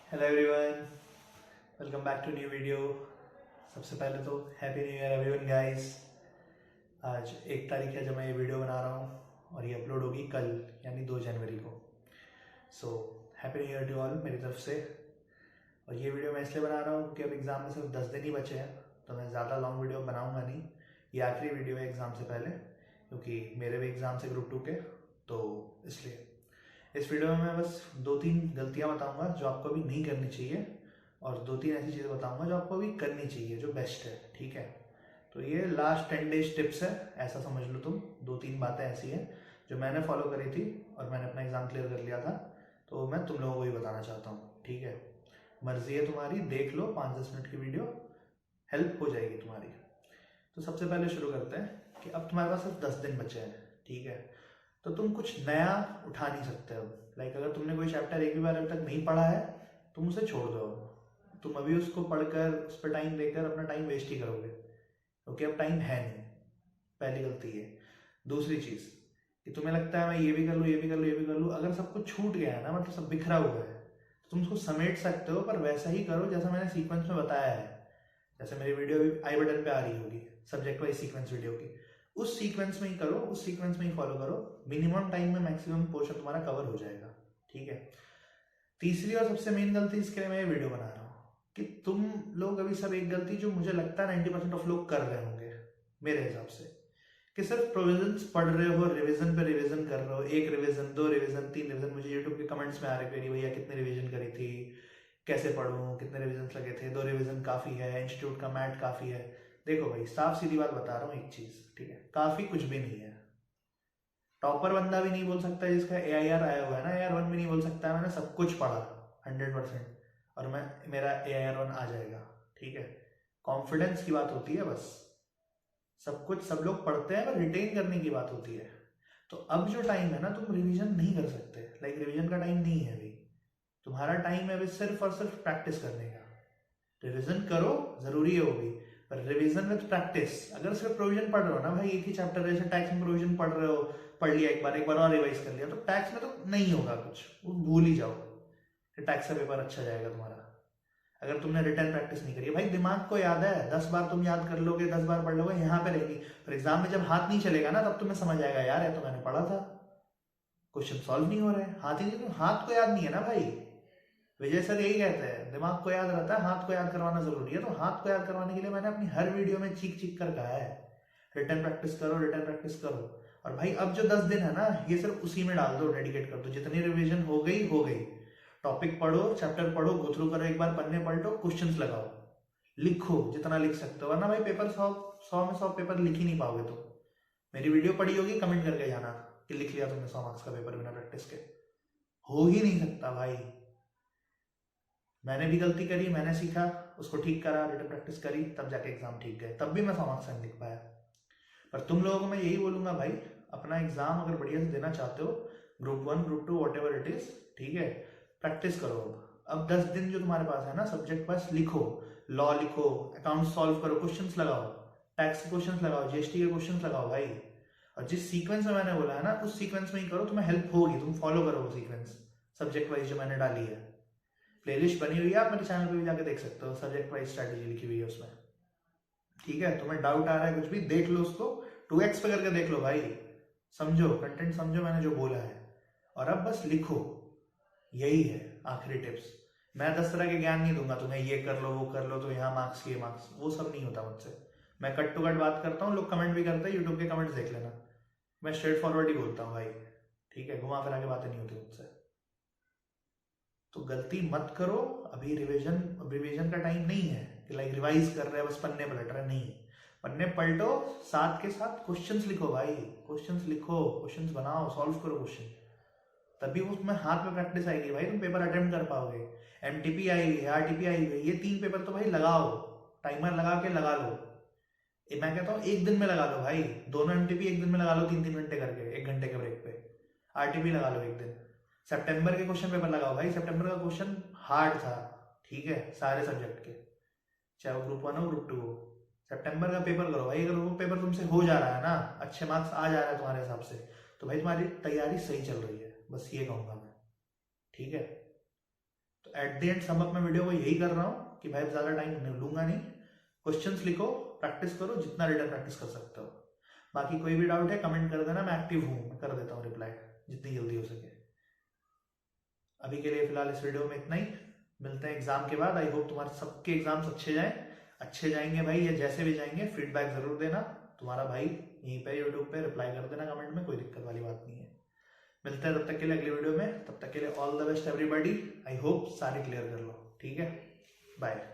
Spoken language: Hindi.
Hello everyone, welcome back to new video. सबसे पहले तो happy new year everyone guys. आज 1 तारीख है जब मैं ये वीडियो बना रहा हूँ और ये अपलोड होगी कल यानी 2 जनवरी को। So happy new year to all मेरी तरफ से। और ये वीडियो मैं इसलिए बना रहा हूँ क्योंकि अब एग्ज़ाम में सिर्फ 10 दिन ही बचे हैं, तो मैं ज़्यादा लॉन्ग वीडियो बनाऊँगा नहीं। ये आखिरी वीडियो है एग्ज़ाम से पहले, क्योंकि मेरे भी एग्ज़ाम से ग्रुप 2 के, तो इसलिए इस वीडियो में मैं बस 2-3 गलतियां बताऊंगा जो आपको अभी नहीं करनी चाहिए, और 2-3 ऐसी चीज़ें बताऊंगा जो आपको अभी करनी चाहिए, जो बेस्ट है। ठीक है, तो ये लास्ट 10 डेज टिप्स है, ऐसा समझ लो तुम। 2-3 बातें ऐसी हैं जो मैंने फॉलो करी थी और मैंने अपना एग्ज़ाम क्लियर कर लिया था, तो मैं तुम लोगों को भी बताना चाहता हूँ। ठीक है, मर्जी है तुम्हारी, देख लो 5-10 मिनट की वीडियो, हेल्प हो जाएगी तुम्हारी। तो सबसे पहले शुरू करते हैं कि अब तुम्हारे पास सिर्फ 10 दिन बचे हैं। ठीक है, तो तुम कुछ नया उठा नहीं सकते हो। लाइक अगर तुमने कोई चैप्टर एक भी बार अभी तक नहीं पढ़ा है, तुम उसे छोड़ दो। तुम अभी उसको पढ़कर उस पर टाइम देकर अपना टाइम वेस्ट ही करोगे, क्योंकि अब टाइम है नहीं। पहली गलती है। दूसरी चीज़ कि तुम्हें लगता है मैं ये भी कर लूँ, ये भी कर लूँ, ये भी कर लूँ। अगर सब कुछ छूट गया है ना, मतलब सब बिखरा हुआ है, तो तुम उसको समेट सकते हो, पर वैसा ही करो जैसा मैंने सीक्वेंस में बताया है। जैसे मेरी वीडियो अभी आई बटन पे आ रही होगी, सब्जेक्ट वाइज सीक्वेंस वीडियो की, उस सीक्वेंस में ही करो, उस सीक्वेंस में ही फॉलो करो। मिनिमम टाइम में मैक्सिमम पोर्शन तुम्हारा कवर हो जाएगा। ठीक है। तीसरी और सबसे मेन गलती, इसके लिए मैं ये वीडियो बना रहा हूँ, कि तुम लोग अभी सब एक गलती जो मुझे लगता है 90% ऑफ लोग कर रहे होंगे मेरे हिसाब से, कि सिर्फ प्रोविजंस पढ़ रहे हो, रिवीजन पे रिवीजन कर रहे हो। 1 रिवीजन, 2 रिवीजन, 3 रिवीजन। मुझे यूट्यूब के कमेंट्स में आ रहे थे, भैया कितने रिवीजन करी थी, कैसे पढ़ूं, कितने रिवीजन लगे थे? 2 रिवीजन काफ़ी है, इंस्टीट्यूट का मैट काफ़ी है। देखो भाई, साफ सीधी बात बता रहा हूँ एक चीज़, ठीक है, काफ़ी कुछ भी नहीं है। टॉपर बंदा भी नहीं बोल सकता जिसका AIR आया हुआ है ना, AIR 1 भी नहीं बोल सकता मैंने सब कुछ पढ़ा 100% और मेरा AIR 1 आ जाएगा। ठीक है, कॉन्फिडेंस की बात होती है बस। सब कुछ सब लोग पढ़ते हैं, पर रिटेन करने की बात होती है। तो अब जो टाइम है ना, तुम रिवीजन नहीं कर सकते। लाइक रिवीजन का टाइम नहीं है अभी। तुम्हारा टाइम है अभी सिर्फ और सिर्फ प्रैक्टिस करने का। रिवीजन करो, जरूरी है वो भी, पर रिवीजन विद प्रैक्टिस। अगर सिर्फ प्रोविजन पढ़ रहे हो ना भाई, एक ही चैप्टर जैसे टैक्स में प्रोविजन पढ़ रहे हो, पढ़ लिया एक बार और रिवाइज कर लिया, तो टैक्स में तो नहीं होगा कुछ, वो भूल ही जाओ कि टैक्स का पेपर अच्छा जाएगा तुम्हारा। अगर तुमने रिटर्न प्रैक्टिस नहीं करी है भाई, दिमाग को याद है, 10 बार तुम याद कर लोगे, 10 बार पढ़ लोगे, यहाँ पे रहेगी। पर एग्जाम में जब हाथ नहीं चलेगा ना, तब तुम्हें समझ आएगा यार ये तो मैंने पढ़ा था, क्वेश्चन सॉल्व नहीं हो रहे। हाथ ही नहीं, हाथ को याद नहीं है ना भाई। विजय सर यही कहते हैं, दिमाग को याद रहता है, हाथ को याद करवाना जरूरी है। तो हाथ को याद करवाने के लिए मैंने अपनी हर वीडियो में चीख चीख कर कहा है, रिटर्न प्रैक्टिस करो, रिटर्न प्रैक्टिस करो। और भाई अब जो 10 दिन है ना, ये सिर्फ उसी में डाल दो, डेडिकेट कर दो। जितनी रिवीजन हो गई हो गई। टॉपिक पढ़ो, चैप्टर पढ़ो, गो थ्रू करो, एक बार पन्ने पलटो, क्वेश्चंस लगाओ, लिखो जितना लिख सकते हो। वरना भाई पेपर 100 में 100 पेपर लिख ही नहीं पाओगे तुम। मेरी वीडियो पढ़ी होगी, कमेंट करके जाना कि लिख लिया तुमने 100 मार्क्स का पेपर बिना प्रैक्टिस के। हो ही नहीं सकता भाई। मैंने भी गलती करी, मैंने सीखा, उसको ठीक करा, रिटर्न प्रैक्टिस करी, तब जाके एग्जाम ठीक गए, तब भी मैं 100 मार्क्स नहीं लिख पाया। पर तुम लोगों को मैं यही बोलूंगा भाई, अपना एग्जाम अगर बढ़िया से देना चाहते हो, group 1 group 2 what ever it is, ठीक है, प्रैक्टिस करो। अब 10 दिन जो तुम्हारे पास है ना, सब्जेक्ट वाइज लिखो, लॉ लिखो, अकाउंट सॉल्व करो, क्वेश्चंस लगाओ, टैक्स के क्वेश्चंस लगाओ, GST के क्वेश्चंस लगाओ भाई। और जिस सीक्वेंस में मैंने बोला है ना, उस सीक्वेंस में ही करो, तुम्हें हेल्प होगी, तुम फॉलो करो वो सीक्वेंस सब्जेक्ट वाइज जो मैंने डाली है। प्लेलिस्ट बनी हुई है, आप मेरे चैनल पे भी जाके देख सकते हो, सब्जेक्ट वाइज स्ट्रैटेजी लिखी हुई है उसमें। ठीक है, तुम्हें डाउट आ रहा है कुछ भी, देख लो उसको, 2x पे करके देख लो भाई, समझो कंटेंट, समझो मैंने जो बोला है, और अब बस लिखो। यही है आखिरी टिप्स। मैं 10 तरह के ज्ञान नहीं दूंगा तुम्हें, ये कर लो, वो कर लो, तो यहाँ मार्क्स, ये मार्क्स, वो सब नहीं होता मुझसे। मैं कट टू कट बात करता हूँ, लोग कमेंट भी करते हैं, यूट्यूब के कमेंट्स देख लेना, मैं स्ट्रेट फॉरवर्ड ही बोलता हूँ भाई। ठीक है, घुमा फिरा के बातें नहीं होती मुझसे। तो गलती मत करो। अभी रिवीजन का टाइम नहीं है कि लाइक रिवाइज कर रहे हैं बस पन्ने पलट रहे, नहीं। पन्ने पलटो, साथ के साथ क्वेश्चंस लिखो भाई, क्वेश्चंस लिखो, क्वेश्चंस बनाओ, सॉल्व करो क्वेश्चन, तभी उसमें हाथ में प्रैक्टिस आएगी भाई, तुम पेपर अटेम्प्ट कर पाओगे। MTP आई हुई है, RTP आई हुई है, ये 3 पेपर तो भाई लगाओ, टाइमर लगा के लगा लो। मैं कहता हूँ एक दिन में लगा लो भाई, दोनों MTP एक दिन में लगा लो, 3-3 घंटे करके, 1 घंटे के ब्रेक पे। RTP लगा लो एक दिन। सितंबर के क्वेश्चन पेपर लगाओ भाई, सितंबर का क्वेश्चन हार्ड था, ठीक है, सारे सब्जेक्ट के, चाहे वो ग्रुप 1 हो ग्रुप 2 हो। सितंबर का पेपर करो भाई। अगर वो पेपर तुमसे हो जा रहा है ना, अच्छे मार्क्स आ जा रहा है तुम्हारे हिसाब से, तो भाई तुम्हारी तैयारी सही चल रही है, बस ये कहूंगा मैं। ठीक है, तो at the and sum up मैं वीडियो को यही कर रहा हूँ कि भाई ज़्यादा टाइम लूंगा नहीं, क्वेश्चंस लिखो, प्रैक्टिस करो, जितना रिटर्न प्रैक्टिस कर सकते हो। बाकी कोई भी डाउट है कमेंट कर देना, मैं एक्टिव हूँ, मैं कर देता हूँ रिप्लाई जितनी जल्दी हो सके। अभी के लिए फिलहाल इस वीडियो में इतना ही, मिलते हैं एग्जाम के बाद। आई होप तुम्हारे सबके एग्जाम्स अच्छे जाएंगे भाई, या जैसे भी जाएंगे फीडबैक जरूर देना। तुम्हारा भाई यहीं पे यूट्यूब पे रिप्लाई कर देना कमेंट में, कोई दिक्कत वाली बात नहीं है। मिलते हैं तब तक के लिए अगली वीडियो में, तब तक के लिए all the best everybody. I hope सारे क्लियर कर लो, ठीक है, बाय।